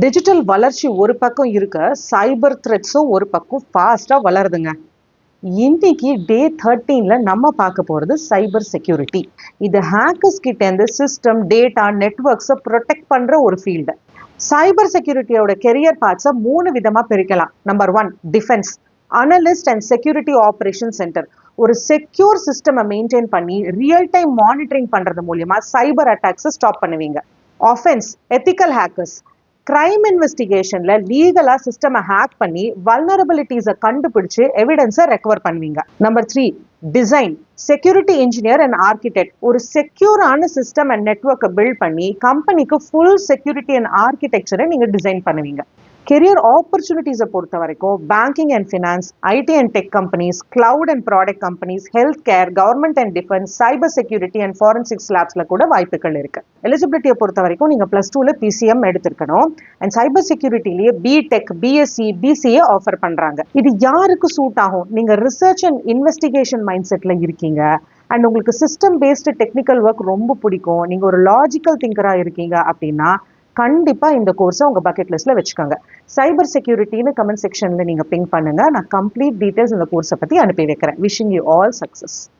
Digital வளர்ச்சி ஒரு பக்கம் இருக்க, சைபர் த்ரெட்ஸும் ஒரு பக்கம் ஃபாஸ்ட்டாக வளருதுங்க. இன்னைக்கு டே 13ல நம்ம பார்க்க போகிறது சைபர் செக்யூரிட்டி. இது ஹேக்கர்ஸ் கிட்டேருந்து சிஸ்டம், டேட்டா, நெட்ஒர்க்ஸை ப்ரொடெக்ட் பண்ணுற ஒரு ஃபீல்டு. சைபர் செக்யூரிட்டியோட கெரியர் பார்ட்ஸை 3 விதமாக பிரிக்கலாம். Number 1, defence. Analyst and security operation centre. ஒரு செக்யூர் சிஸ்டமை மெயின்டைன் பண்ணி ரியல் டைம் மானிட்டரிங் பண்ணுறது மூலியமா சைபர் அட்டாக்ஸை ஸ்டாப் பண்ணுவீங்க. Offence, ethical hackers. கிரைம் இன்வெஸ்டிகேஷன்ல லீகலா சிஸ்டமை ஹேக் பண்ணி வல்னரபிலிட்டிஸை கண்டுபிடிச்சு எவிடன்ஸை ரெக்கவர் பண்ணுவீங்க. Number 3, design. Security engineer and architect. ஒரு செக்யூரான சிஸ்டம் அண்ட் நெட்வொர்க்கை பில்ட் பண்ணி கம்பெனிக்கு ஃபுல் செக்யூரிட்டி அண்ட் ஆர்கிடெக்சரை நீங்க டிசைன் பண்ணுவீங்க. கெரியர் ஆப்பர்ச்சுனிட்டிஸை பொறுத்த வரைக்கும் banking and finance, IT and tech companies, cloud and product companies, health care, government and defence, cyber security and forensics லேப்ஸ்ல கூட வாய்ப்புகள் இருக்கு. எலிஜிபிலிட்டியை பொறுத்த வரைக்கும் நீங்க +2ல PCM எடுத்திருக்கணும். அண்ட் சைபர் செக்யூரிட்டிலேயே பிடெக், பிஎஸ்சி, பிசிஏ ஆஃபர் பண்றாங்க. இது யாருக்கு சூட் ஆகும்? நீங்க ரிசர்ச் அண்ட் இன்வெஸ்டிகேஷன் மைண்ட் செட்ல இருக்கீங்க அண்ட் உங்களுக்கு சிஸ்டம் பேஸ்டு டெக்னிக்கல் ஒர்க் ரொம்ப பிடிக்கும், நீங்க ஒரு லாஜிக்கல் திங்கரா இருக்கீங்க அப்படின்னா கண்டிப்பா இந்த கோர்ஸை உங்க பக்கெட் லிஸ்ட்ல வச்சுக்கோங்க. சைபர் செக்யூரிட்டின்னு கமெண்ட் செக்ஷன்ல நீங்க பிங் பண்ணுங்க. நான் கம்ப்ளீட் டீடைல்ஸ் இந்த கோர்ஸை பத்தி அனுப்பி வைக்கிறேன். Wishing you all success.